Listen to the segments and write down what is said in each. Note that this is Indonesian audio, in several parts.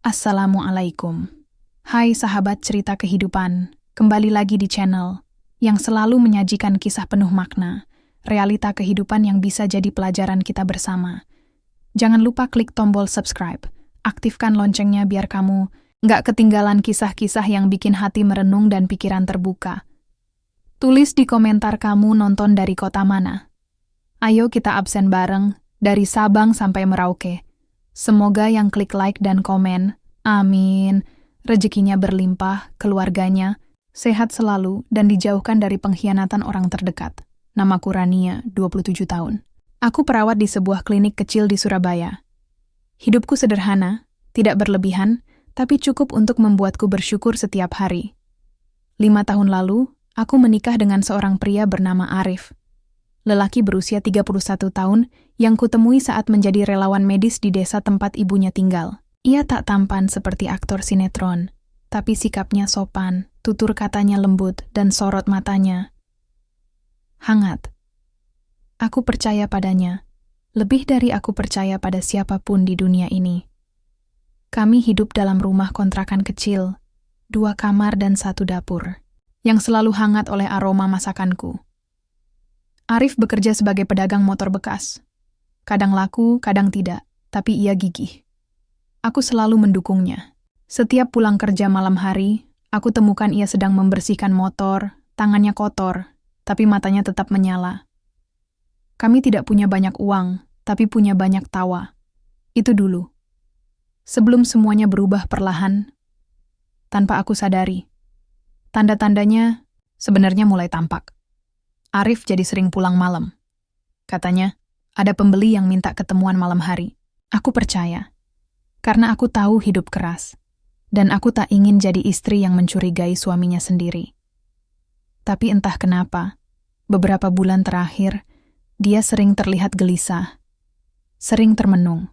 Assalamualaikum. Hai sahabat cerita kehidupan, kembali lagi di channel yang selalu menyajikan kisah penuh makna, realita kehidupan yang bisa jadi pelajaran kita bersama. Jangan lupa klik tombol subscribe, aktifkan loncengnya biar kamu nggak ketinggalan kisah-kisah yang bikin hati merenung dan pikiran terbuka. Tulis di komentar kamu nonton dari kota mana. Ayo kita absen bareng, dari Sabang sampai Merauke. Semoga yang klik like dan komen, amin, rezekinya berlimpah, keluarganya sehat selalu dan dijauhkan dari pengkhianatan orang terdekat. Namaku Rania, 27 tahun. Aku perawat di sebuah klinik kecil di Surabaya. Hidupku sederhana, tidak berlebihan, tapi cukup untuk membuatku bersyukur setiap hari. 5 tahun lalu, aku menikah dengan seorang pria bernama Arif. Lelaki berusia 31 tahun yang kutemui saat menjadi relawan medis di desa tempat ibunya tinggal. Ia tak tampan seperti aktor sinetron, tapi sikapnya sopan, tutur katanya lembut, dan sorot matanya hangat. Aku percaya padanya, lebih dari aku percaya pada siapapun di dunia ini. Kami hidup dalam rumah kontrakan kecil, 2 kamar dan 1 dapur, yang selalu hangat oleh aroma masakanku. Arif bekerja sebagai pedagang motor bekas. Kadang laku, kadang tidak, tapi ia gigih. Aku selalu mendukungnya. Setiap pulang kerja malam hari, aku temukan ia sedang membersihkan motor, tangannya kotor, tapi matanya tetap menyala. Kami tidak punya banyak uang, tapi punya banyak tawa. Itu dulu. Sebelum semuanya berubah perlahan, tanpa aku sadari. Tanda-tandanya sebenarnya mulai tampak. Arif jadi sering pulang malam. Katanya, ada pembeli yang minta ketemuan malam hari. Aku percaya, karena aku tahu hidup keras, dan aku tak ingin jadi istri yang mencurigai suaminya sendiri. Tapi entah kenapa, beberapa bulan terakhir, dia sering terlihat gelisah, sering termenung.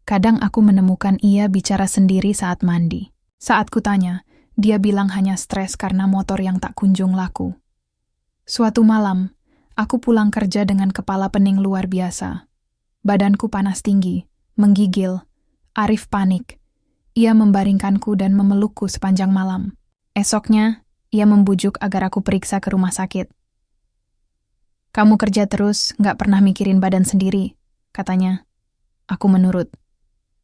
Kadang aku menemukan ia bicara sendiri saat mandi. Saat kutanya, dia bilang hanya stres karena motor yang tak kunjung laku. Suatu malam, aku pulang kerja dengan kepala pening luar biasa. Badanku panas tinggi, menggigil. Arif panik. Ia membaringkanku dan memelukku sepanjang malam. Esoknya, ia membujuk agar aku periksa ke rumah sakit. Kamu kerja terus, nggak pernah mikirin badan sendiri, katanya. Aku menurut.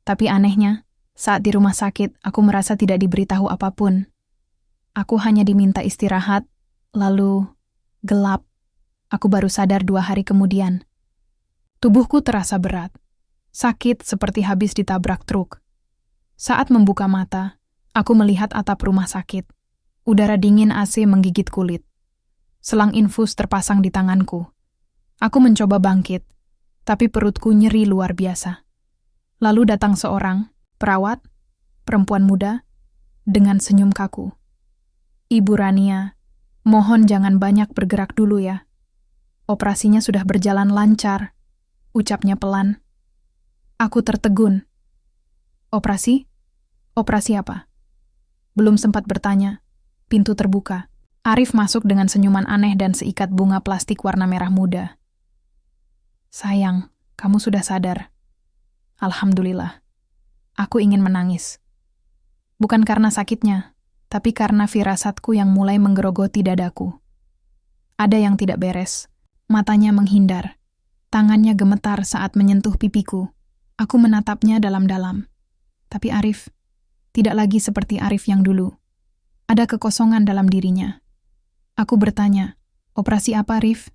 Tapi anehnya, saat di rumah sakit, aku merasa tidak diberitahu apapun. Aku hanya diminta istirahat, lalu gelap. Aku baru sadar 2 hari kemudian. Tubuhku terasa berat. Sakit seperti habis ditabrak truk. Saat membuka mata, aku melihat atap rumah sakit. Udara dingin AC menggigit kulit. Selang infus terpasang di tanganku. Aku mencoba bangkit, tapi perutku nyeri luar biasa. Lalu datang seorang, perawat, perempuan muda, dengan senyum kaku. Ibu Rania, mohon jangan banyak bergerak dulu ya. Operasinya sudah berjalan lancar, ucapnya pelan. Aku tertegun. Operasi? Operasi apa? Belum sempat bertanya, pintu terbuka. Arif masuk dengan senyuman aneh dan seikat bunga plastik warna merah muda. Sayang, kamu sudah sadar. Alhamdulillah. Aku ingin menangis. Bukan karena sakitnya, tapi karena firasatku yang mulai menggerogoti dadaku. Ada yang tidak beres. Matanya menghindar. Tangannya gemetar saat menyentuh pipiku. Aku menatapnya dalam-dalam. Tapi Arif tidak lagi seperti Arif yang dulu. Ada kekosongan dalam dirinya. Aku bertanya, operasi apa, Arif?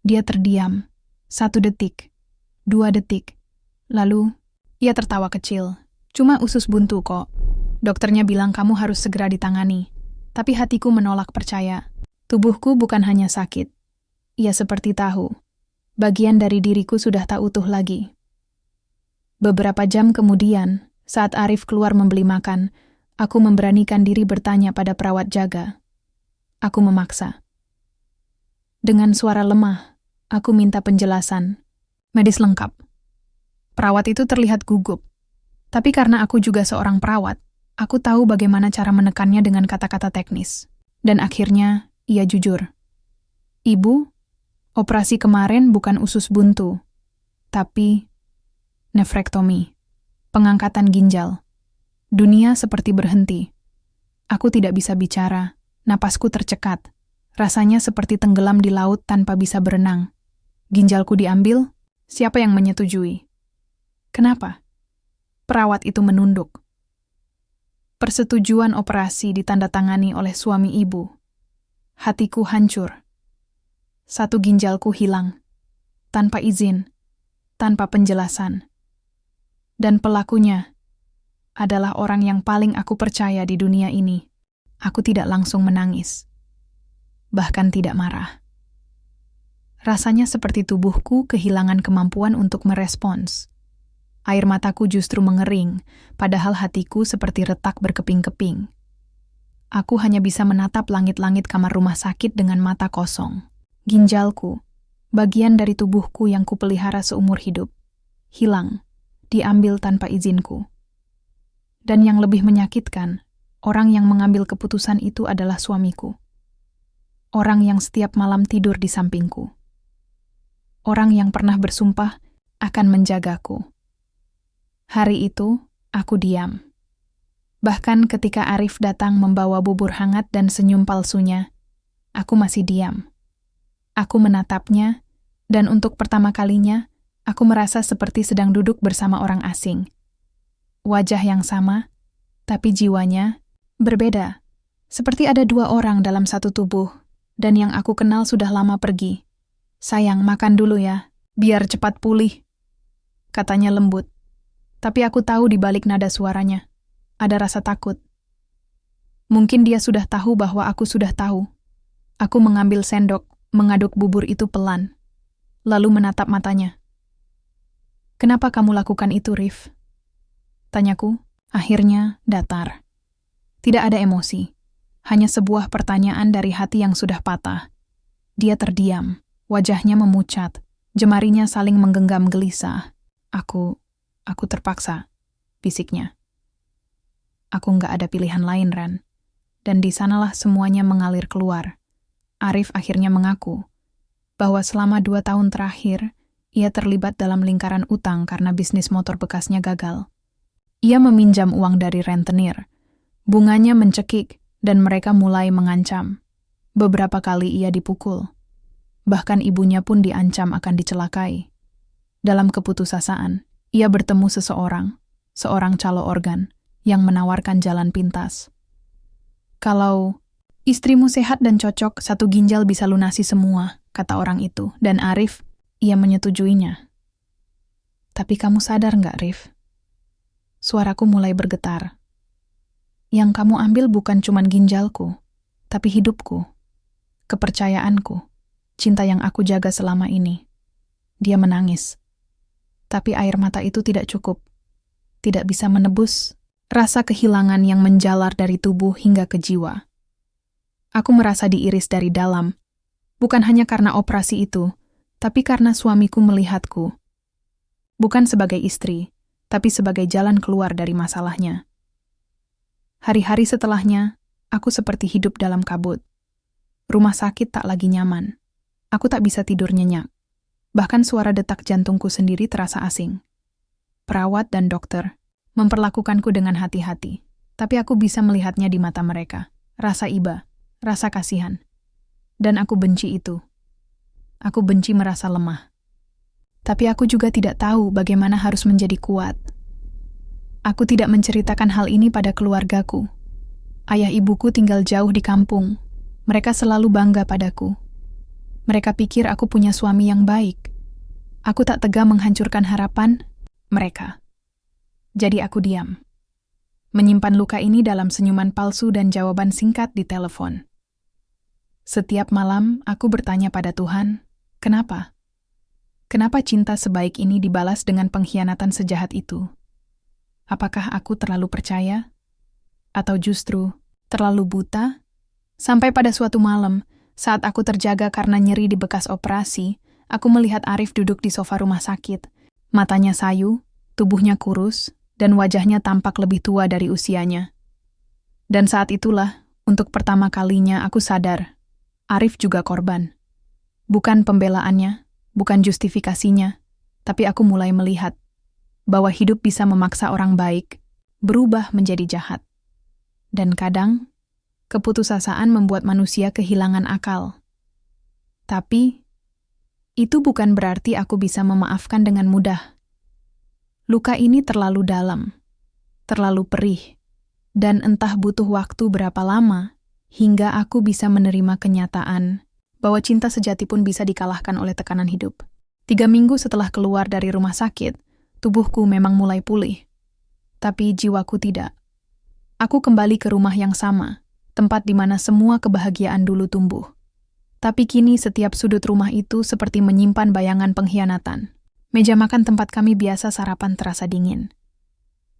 Dia terdiam. 1 detik. 2 detik. Lalu, ia tertawa kecil. Cuma usus buntu kok. Dokternya bilang kamu harus segera ditangani. Tapi hatiku menolak percaya. Tubuhku bukan hanya sakit. Ia seperti tahu. Bagian dari diriku sudah tak utuh lagi. Beberapa jam kemudian, saat Arif keluar membeli makan, aku memberanikan diri bertanya pada perawat jaga. Aku memaksa. Dengan suara lemah, aku minta penjelasan. Medis lengkap. Perawat itu terlihat gugup. Tapi karena aku juga seorang perawat, aku tahu bagaimana cara menekannya dengan kata-kata teknis. Dan akhirnya, ia jujur. Ibu, operasi kemarin bukan usus buntu, tapi nefrektomi, pengangkatan ginjal. Dunia seperti berhenti. Aku tidak bisa bicara, napasku tercekat. Rasanya seperti tenggelam di laut tanpa bisa berenang. Ginjalku diambil, siapa yang menyetujui? Kenapa? Perawat itu menunduk. Persetujuan operasi ditandatangani oleh suami ibu. Hatiku hancur. Satu ginjalku hilang. Tanpa izin, tanpa penjelasan. Dan pelakunya adalah orang yang paling aku percaya di dunia ini. Aku tidak langsung menangis. Bahkan tidak marah. Rasanya seperti tubuhku kehilangan kemampuan untuk merespons. Air mataku justru mengering, padahal hatiku seperti retak berkeping-keping. Aku hanya bisa menatap langit-langit kamar rumah sakit dengan mata kosong. Ginjalku, bagian dari tubuhku yang kupelihara seumur hidup, hilang, diambil tanpa izinku. Dan yang lebih menyakitkan, orang yang mengambil keputusan itu adalah suamiku. Orang yang setiap malam tidur di sampingku. Orang yang pernah bersumpah akan menjagaku. Hari itu, aku diam. Bahkan ketika Arif datang membawa bubur hangat dan senyum palsunya, aku masih diam. Aku menatapnya, dan untuk pertama kalinya, aku merasa seperti sedang duduk bersama orang asing. Wajah yang sama, tapi jiwanya berbeda. Seperti ada dua orang dalam satu tubuh, dan yang aku kenal sudah lama pergi. Sayang, makan dulu ya, biar cepat pulih, katanya lembut. Tapi aku tahu di balik nada suaranya, ada rasa takut. Mungkin dia sudah tahu bahwa aku sudah tahu. Aku mengambil sendok, mengaduk bubur itu pelan, lalu menatap matanya. Kenapa kamu lakukan itu, Rif? Tanyaku, akhirnya datar. Tidak ada emosi, hanya sebuah pertanyaan dari hati yang sudah patah. Dia terdiam, wajahnya memucat, jemarinya saling menggenggam gelisah. Aku terpaksa, bisiknya. Aku nggak ada pilihan lain, Ran. Dan di sanalah semuanya mengalir keluar. Arif akhirnya mengaku bahwa selama 2 tahun terakhir, ia terlibat dalam lingkaran utang karena bisnis motor bekasnya gagal. Ia meminjam uang dari rentenir. Bunganya mencekik dan mereka mulai mengancam. Beberapa kali ia dipukul. Bahkan ibunya pun diancam akan dicelakai. Dalam keputusasaan, ia bertemu seorang calo organ, yang menawarkan jalan pintas. Kalau istrimu sehat dan cocok, 1 ginjal bisa lunasi semua, kata orang itu, dan Arif, ia menyetujuinya. Tapi kamu sadar nggak, Rif? Suaraku mulai bergetar. Yang kamu ambil bukan cuman ginjalku, tapi hidupku, kepercayaanku, cinta yang aku jaga selama ini. Dia menangis. Tapi air mata itu tidak cukup. Tidak bisa menebus rasa kehilangan yang menjalar dari tubuh hingga ke jiwa. Aku merasa diiris dari dalam, bukan hanya karena operasi itu, tapi karena suamiku melihatku. Bukan sebagai istri, tapi sebagai jalan keluar dari masalahnya. Hari-hari setelahnya, aku seperti hidup dalam kabut. Rumah sakit tak lagi nyaman. Aku tak bisa tidur nyenyak. Bahkan suara detak jantungku sendiri terasa asing. Perawat dan dokter memperlakukanku dengan hati-hati, tapi aku bisa melihatnya di mata mereka. Rasa iba, rasa kasihan. Dan aku benci itu. Aku benci merasa lemah. Tapi aku juga tidak tahu bagaimana harus menjadi kuat. Aku tidak menceritakan hal ini pada keluargaku. Ayah ibuku tinggal jauh di kampung. Mereka selalu bangga padaku. Mereka pikir aku punya suami yang baik. Aku tak tega menghancurkan harapan mereka. Jadi aku diam. Menyimpan luka ini dalam senyuman palsu dan jawaban singkat di telepon. Setiap malam aku bertanya pada Tuhan, kenapa? Kenapa cinta sebaik ini dibalas dengan pengkhianatan sejahat itu? Apakah aku terlalu percaya? Atau justru terlalu buta? Sampai pada suatu malam, saat aku terjaga karena nyeri di bekas operasi, aku melihat Arif duduk di sofa rumah sakit. Matanya sayu, tubuhnya kurus, dan wajahnya tampak lebih tua dari usianya. Dan saat itulah, untuk pertama kalinya aku sadar, Arif juga korban. Bukan pembelaannya, bukan justifikasinya, tapi aku mulai melihat bahwa hidup bisa memaksa orang baik berubah menjadi jahat. Dan kadang, keputusasaan membuat manusia kehilangan akal. Tapi, itu bukan berarti aku bisa memaafkan dengan mudah. Luka ini terlalu dalam, terlalu perih, dan entah butuh waktu berapa lama hingga aku bisa menerima kenyataan bahwa cinta sejati pun bisa dikalahkan oleh tekanan hidup. 3 minggu setelah keluar dari rumah sakit, tubuhku memang mulai pulih. Tapi jiwaku tidak. Aku kembali ke rumah yang sama, tempat di mana semua kebahagiaan dulu tumbuh. Tapi kini setiap sudut rumah itu seperti menyimpan bayangan pengkhianatan. Meja makan tempat kami biasa sarapan terasa dingin.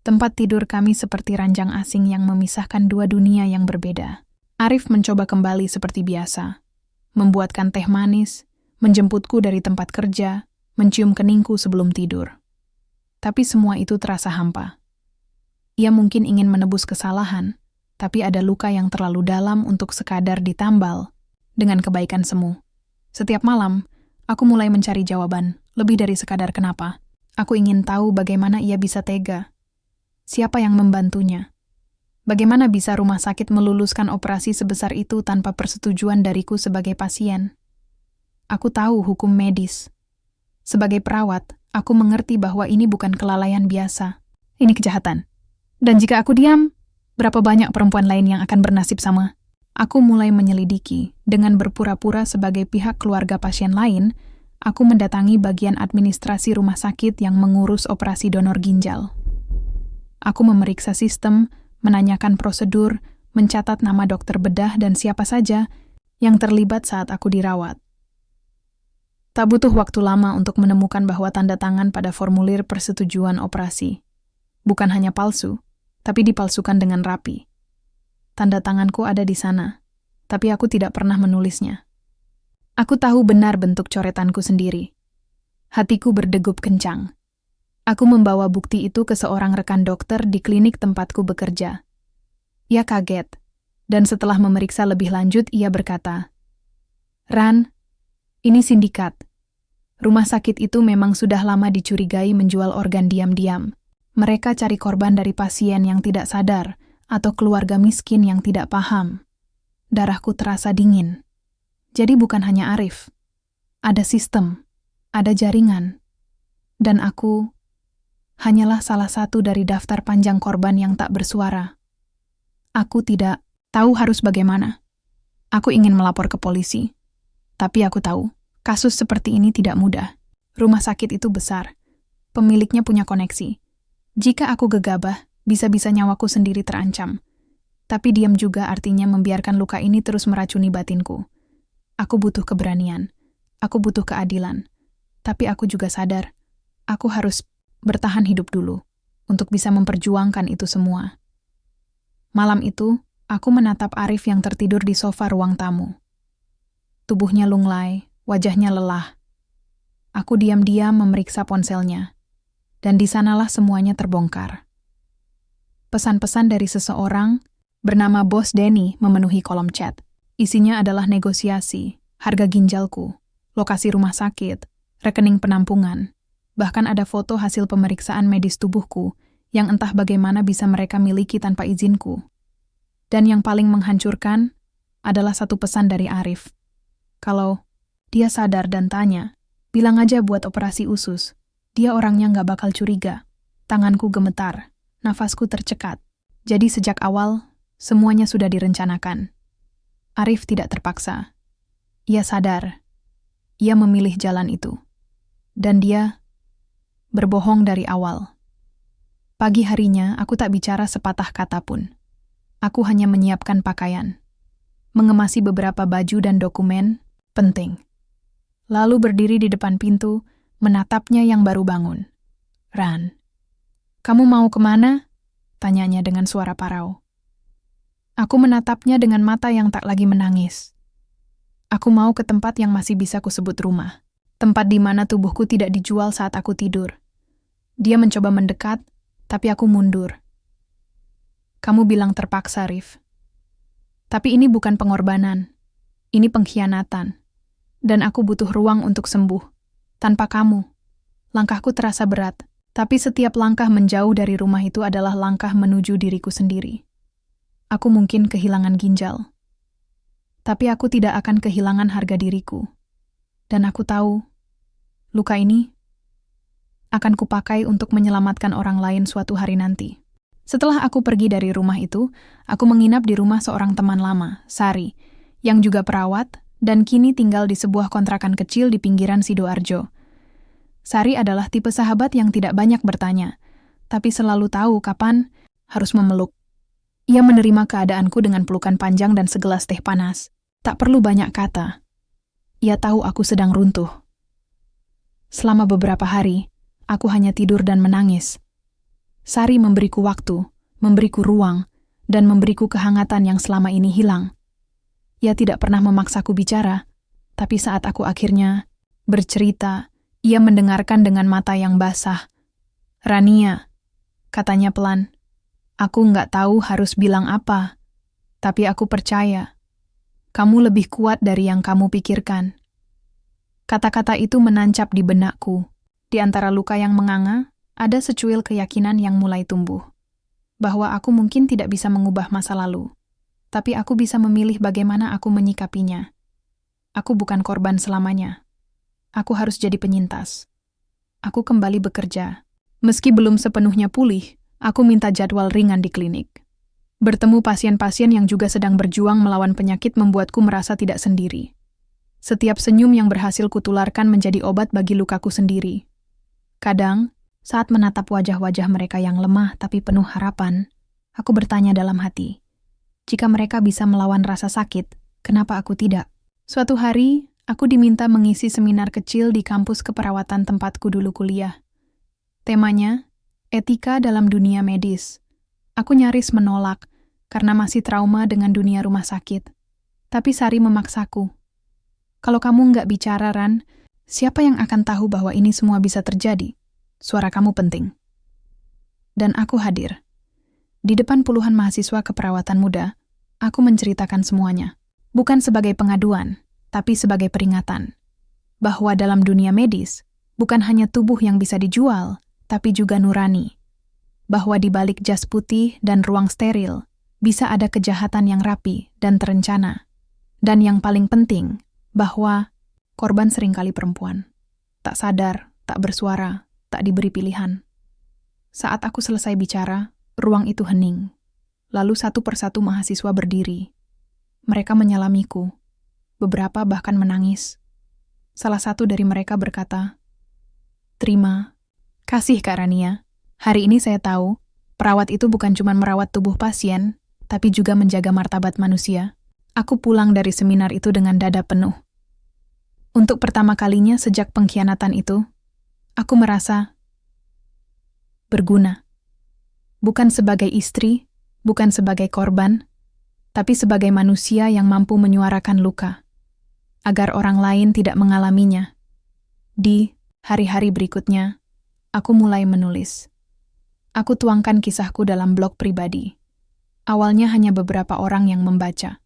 Tempat tidur kami seperti ranjang asing yang memisahkan dua dunia yang berbeda. Arif mencoba kembali seperti biasa. Membuatkan teh manis, menjemputku dari tempat kerja, mencium keningku sebelum tidur. Tapi semua itu terasa hampa. Ia mungkin ingin menebus kesalahan, tapi ada luka yang terlalu dalam untuk sekadar ditambal dengan kebaikan semu. Setiap malam, aku mulai mencari jawaban, lebih dari sekadar kenapa. Aku ingin tahu bagaimana ia bisa tega. Siapa yang membantunya? Bagaimana bisa rumah sakit meluluskan operasi sebesar itu tanpa persetujuan dariku sebagai pasien? Aku tahu hukum medis. Sebagai perawat, aku mengerti bahwa ini bukan kelalaian biasa. Ini kejahatan. Dan jika aku diam, berapa banyak perempuan lain yang akan bernasib sama? Aku mulai menyelidiki. Dengan berpura-pura sebagai pihak keluarga pasien lain, aku mendatangi bagian administrasi rumah sakit yang mengurus operasi donor ginjal. Aku memeriksa sistem, menanyakan prosedur, mencatat nama dokter bedah dan siapa saja yang terlibat saat aku dirawat. Tak butuh waktu lama untuk menemukan bahwa tanda tangan pada formulir persetujuan operasi bukan hanya palsu, tapi dipalsukan dengan rapi. Tanda tanganku ada di sana, tapi aku tidak pernah menulisnya. Aku tahu benar bentuk coretanku sendiri. Hatiku berdegup kencang. Aku membawa bukti itu ke seorang rekan dokter di klinik tempatku bekerja. Ia kaget, dan setelah memeriksa lebih lanjut, ia berkata, "Ran, ini sindikat. Rumah sakit itu memang sudah lama dicurigai menjual organ diam-diam. Mereka cari korban dari pasien yang tidak sadar, atau keluarga miskin yang tidak paham." Darahku terasa dingin. Jadi bukan hanya Arif. Ada sistem, ada jaringan. Dan aku hanyalah salah satu dari daftar panjang korban yang tak bersuara. Aku tidak tahu harus bagaimana. Aku ingin melapor ke polisi. Tapi aku tahu, kasus seperti ini tidak mudah. Rumah sakit itu besar. Pemiliknya punya koneksi. Jika aku gegabah, bisa-bisa nyawaku sendiri terancam. Tapi diam juga artinya membiarkan luka ini terus meracuni batinku. Aku butuh keberanian. Aku butuh keadilan. Tapi aku juga sadar, aku harus bertahan hidup dulu untuk bisa memperjuangkan itu semua. Malam itu, aku menatap Arif yang tertidur di sofa ruang tamu. Tubuhnya lunglai, wajahnya lelah. Aku diam-diam memeriksa ponselnya. Dan di sanalah semuanya terbongkar. Pesan-pesan dari seseorang bernama Bos Denny memenuhi kolom chat. Isinya adalah negosiasi, harga ginjalku, lokasi rumah sakit, rekening penampungan. Bahkan ada foto hasil pemeriksaan medis tubuhku yang entah bagaimana bisa mereka miliki tanpa izinku. Dan yang paling menghancurkan adalah satu pesan dari Arif. Kalau dia sadar dan tanya, bilang aja buat operasi usus. Dia orangnya nggak bakal curiga. Tanganku gemetar, nafasku tercekat. Jadi sejak awal, semuanya sudah direncanakan. Arif tidak terpaksa. Ia sadar. Ia memilih jalan itu. Dan dia berbohong dari awal. Pagi harinya, aku tak bicara sepatah kata pun. Aku hanya menyiapkan pakaian. Mengemasi beberapa baju dan dokumen penting. Lalu berdiri di depan pintu, menatapnya yang baru bangun. "Ran, kamu mau kemana?" tanyanya dengan suara parau. Aku menatapnya dengan mata yang tak lagi menangis. Aku mau ke tempat yang masih bisa kusebut rumah. Tempat di mana tubuhku tidak dijual saat aku tidur. Dia mencoba mendekat, tapi aku mundur. "Kamu bilang terpaksa, Rif. Tapi ini bukan pengorbanan. Ini pengkhianatan. Dan aku butuh ruang untuk sembuh. Tanpa kamu, langkahku terasa berat, Tapi setiap langkah menjauh dari rumah itu adalah langkah menuju diriku sendiri. Aku mungkin kehilangan ginjal, tapi aku tidak akan kehilangan harga diriku. Dan aku tahu, luka ini akan kupakai untuk menyelamatkan orang lain suatu hari nanti. Setelah aku pergi dari rumah itu, aku menginap di rumah seorang teman lama, Sari, yang juga perawat dan kini tinggal di sebuah kontrakan kecil di pinggiran Sidoarjo. Sari adalah tipe sahabat yang tidak banyak bertanya, tapi selalu tahu kapan harus memeluk. Ia menerima keadaanku dengan pelukan panjang dan segelas teh panas. Tak perlu banyak kata. Ia tahu aku sedang runtuh. Selama beberapa hari, aku hanya tidur dan menangis. Sari memberiku waktu, memberiku ruang, dan memberiku kehangatan yang selama ini hilang. Ia tidak pernah memaksaku bicara, tapi saat aku akhirnya bercerita, ia mendengarkan dengan mata yang basah. "Rania," katanya pelan, "aku nggak tahu harus bilang apa, tapi aku percaya. Kamu lebih kuat dari yang kamu pikirkan." Kata-kata itu menancap di benakku. Di antara luka yang menganga, ada secuil keyakinan yang mulai tumbuh. Bahwa aku mungkin tidak bisa mengubah masa lalu, tapi aku bisa memilih bagaimana aku menyikapinya. Aku bukan korban selamanya. Aku harus jadi penyintas. Aku kembali bekerja. Meski belum sepenuhnya pulih, aku minta jadwal ringan di klinik. Bertemu pasien-pasien yang juga sedang berjuang melawan penyakit membuatku merasa tidak sendiri. Setiap senyum yang berhasil kutularkan menjadi obat bagi lukaku sendiri. Kadang, saat menatap wajah-wajah mereka yang lemah tapi penuh harapan, aku bertanya dalam hati, jika mereka bisa melawan rasa sakit, kenapa aku tidak? Suatu hari, aku diminta mengisi seminar kecil di kampus keperawatan tempatku dulu kuliah. Temanya, etika dalam dunia medis. Aku nyaris menolak karena masih trauma dengan dunia rumah sakit. Tapi Sari memaksaku. "Kalau kamu nggak bicara, Ran, siapa yang akan tahu bahwa ini semua bisa terjadi? Suara kamu penting." Dan aku hadir. Di depan puluhan mahasiswa keperawatan muda, aku menceritakan semuanya. Bukan sebagai pengaduan, tapi sebagai peringatan. Bahwa dalam dunia medis, bukan hanya tubuh yang bisa dijual, tapi juga nurani. Bahwa di balik jas putih dan ruang steril, bisa ada kejahatan yang rapi dan terencana. Dan yang paling penting, bahwa korban seringkali perempuan. Tak sadar, tak bersuara, tak diberi pilihan. Saat aku selesai bicara, ruang itu hening. Lalu satu persatu mahasiswa berdiri. Mereka menyalamiku. Beberapa bahkan menangis. Salah satu dari mereka berkata, "Terima kasih Kak Rania. Hari ini saya tahu, perawat itu bukan cuma merawat tubuh pasien, tapi juga menjaga martabat manusia." Aku pulang dari seminar itu dengan dada penuh. Untuk pertama kalinya sejak pengkhianatan itu, aku merasa berguna. Bukan sebagai istri, bukan sebagai korban, tapi sebagai manusia yang mampu menyuarakan luka, agar orang lain tidak mengalaminya. Di hari-hari berikutnya, aku mulai menulis. Aku tuangkan kisahku dalam blog pribadi. Awalnya hanya beberapa orang yang membaca.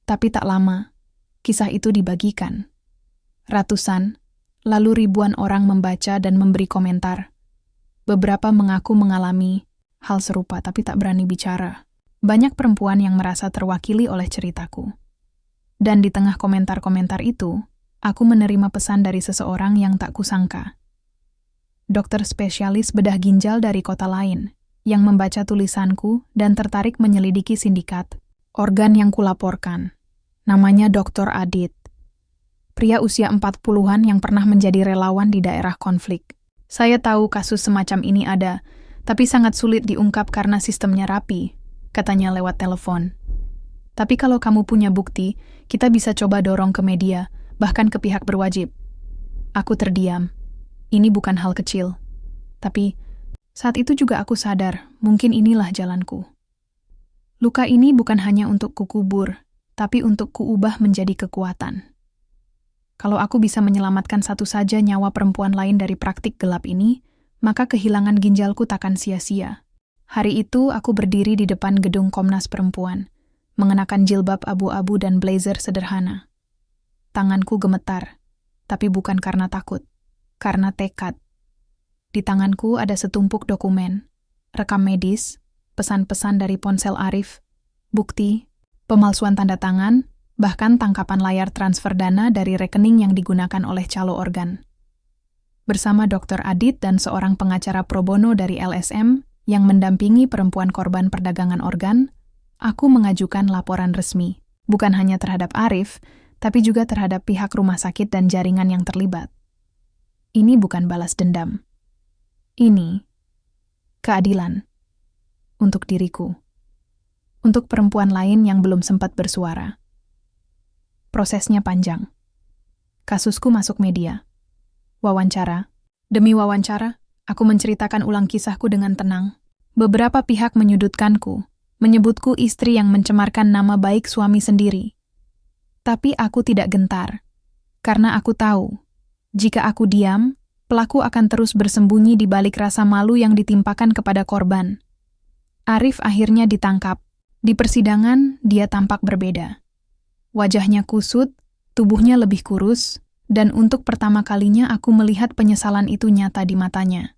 Tapi tak lama, kisah itu dibagikan. Ratusan, lalu ribuan orang membaca dan memberi komentar. Beberapa mengaku mengalami hal serupa tapi tak berani bicara. Banyak perempuan yang merasa terwakili oleh ceritaku. Dan di tengah komentar-komentar itu, aku menerima pesan dari seseorang yang tak kusangka. Dokter spesialis bedah ginjal dari kota lain, yang membaca tulisanku dan tertarik menyelidiki sindikat organ yang kulaporkan. Namanya Dr. Adit. Pria usia 40-an yang pernah menjadi relawan di daerah konflik. Saya tahu kasus semacam ini ada, tapi sangat sulit diungkap karena sistemnya rapi, katanya lewat telepon. Tapi kalau kamu punya bukti, kita bisa coba dorong ke media, bahkan ke pihak berwajib. Aku terdiam. Ini bukan hal kecil. Tapi, saat itu juga aku sadar, mungkin inilah jalanku. Luka ini bukan hanya untuk kukubur, tapi untuk kuubah menjadi kekuatan. Kalau aku bisa menyelamatkan satu saja nyawa perempuan lain dari praktik gelap ini, maka kehilangan ginjalku takkan sia-sia. Hari itu aku berdiri di depan gedung Komnas Perempuan, mengenakan jilbab abu-abu dan blazer sederhana. Tanganku gemetar, tapi bukan karena takut, karena tekad. Di tanganku ada setumpuk dokumen, rekam medis, pesan-pesan dari ponsel Arif, bukti, pemalsuan tanda tangan, bahkan tangkapan layar transfer dana dari rekening yang digunakan oleh calo organ. Bersama Dr. Adit dan seorang pengacara pro bono dari LSM yang mendampingi perempuan korban perdagangan organ, aku mengajukan laporan resmi, bukan hanya terhadap Arif, tapi juga terhadap pihak rumah sakit dan jaringan yang terlibat. Ini bukan balas dendam. Ini keadilan untuk diriku, untuk perempuan lain yang belum sempat bersuara. Prosesnya panjang. Kasusku masuk media. Wawancara. Demi wawancara, aku menceritakan ulang kisahku dengan tenang. Beberapa pihak menyudutkanku, menyebutku istri yang mencemarkan nama baik suami sendiri. Tapi aku tidak gentar, karena aku tahu, jika aku diam, pelaku akan terus bersembunyi di balik rasa malu yang ditimpakan kepada korban. Arif akhirnya ditangkap. Di persidangan, dia tampak berbeda. Wajahnya kusut, tubuhnya lebih kurus, dan untuk pertama kalinya aku melihat penyesalan itu nyata di matanya.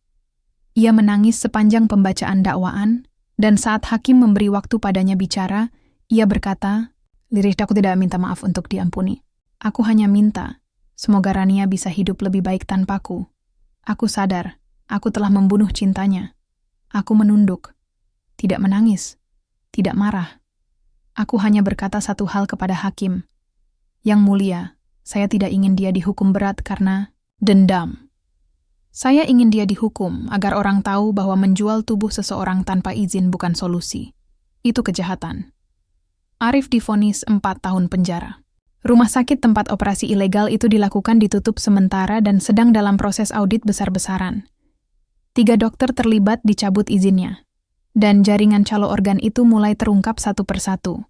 Ia menangis sepanjang pembacaan dakwaan, dan saat hakim memberi waktu padanya bicara, ia berkata, "Lirih, aku tidak minta maaf untuk diampuni. Aku hanya minta, semoga Rania bisa hidup lebih baik tanpaku. Aku sadar, aku telah membunuh cintanya. Aku menunduk, tidak menangis, tidak marah. Aku hanya berkata satu hal kepada hakim. Yang mulia, saya tidak ingin dia dihukum berat karena dendam. Saya ingin dia dihukum agar orang tahu bahwa menjual tubuh seseorang tanpa izin bukan solusi. Itu kejahatan." Arif divonis 4 tahun penjara. Rumah sakit tempat operasi ilegal itu dilakukan ditutup sementara dan sedang dalam proses audit besar-besaran. 3 dokter terlibat dicabut izinnya, dan jaringan calo organ itu mulai terungkap satu persatu.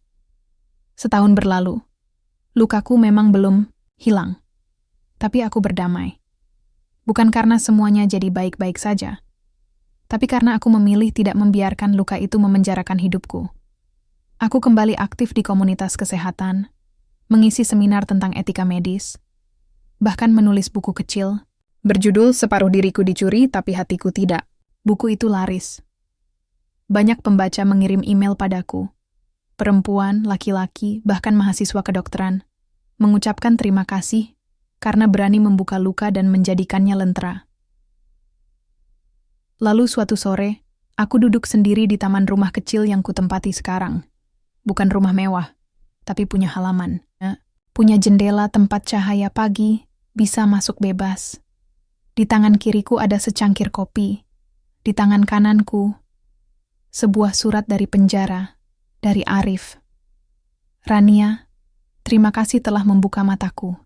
Setahun berlalu, lukaku memang belum hilang, tapi aku berdamai. Bukan karena semuanya jadi baik-baik saja, tapi karena aku memilih tidak membiarkan luka itu memenjarakan hidupku. Aku kembali aktif di komunitas kesehatan, mengisi seminar tentang etika medis, bahkan menulis buku kecil, berjudul "Separuh Diriku Dicuri Tapi Hatiku Tidak". Buku itu laris. Banyak pembaca mengirim email padaku, perempuan, laki-laki, bahkan mahasiswa kedokteran, mengucapkan terima kasih karena berani membuka luka dan menjadikannya lentera. Lalu suatu sore, aku duduk sendiri di taman rumah kecil yang kutempati sekarang. Bukan rumah mewah, tapi punya halaman. Punya jendela tempat cahaya pagi bisa masuk bebas. Di tangan kiriku ada secangkir kopi. Di tangan kananku, sebuah surat dari penjara, dari Arif. "Rania, terima kasih telah membuka mataku.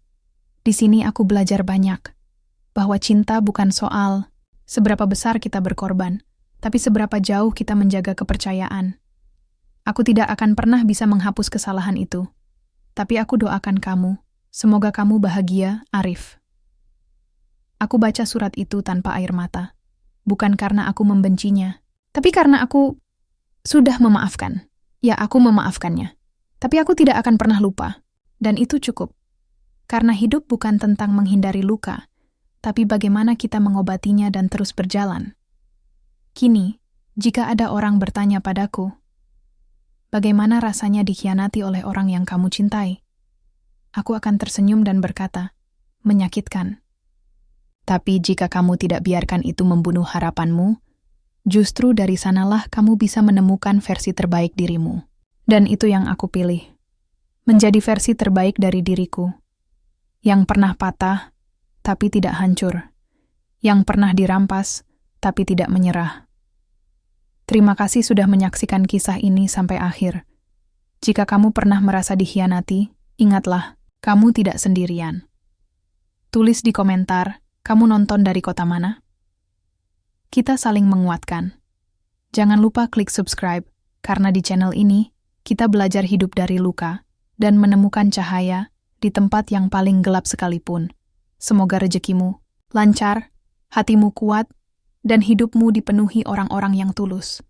Di sini aku belajar banyak, bahwa cinta bukan soal seberapa besar kita berkorban, tapi seberapa jauh kita menjaga kepercayaan. Aku tidak akan pernah bisa menghapus kesalahan itu, tapi aku doakan kamu, semoga kamu bahagia, Arif." Aku baca surat itu tanpa air mata, bukan karena aku membencinya, tapi karena aku sudah memaafkan. Ya, aku memaafkannya, tapi aku tidak akan pernah lupa, dan itu cukup. Karena hidup bukan tentang menghindari luka, tapi bagaimana kita mengobatinya dan terus berjalan. Kini, jika ada orang bertanya padaku, bagaimana rasanya dikhianati oleh orang yang kamu cintai? Aku akan tersenyum dan berkata, menyakitkan. Tapi jika kamu tidak biarkan itu membunuh harapanmu, justru dari sanalah kamu bisa menemukan versi terbaik dirimu. Dan itu yang aku pilih. Menjadi versi terbaik dari diriku. Yang pernah patah, tapi tidak hancur. Yang pernah dirampas, tapi tidak menyerah. Terima kasih sudah menyaksikan kisah ini sampai akhir. Jika kamu pernah merasa dikhianati, ingatlah, kamu tidak sendirian. Tulis di komentar, kamu nonton dari kota mana? Kita saling menguatkan. Jangan lupa klik subscribe, karena di channel ini, kita belajar hidup dari luka dan menemukan cahaya di tempat yang paling gelap sekalipun. Semoga rezekimu lancar, hatimu kuat, dan hidupmu dipenuhi orang-orang yang tulus.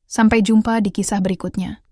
Sampai jumpa di kisah berikutnya.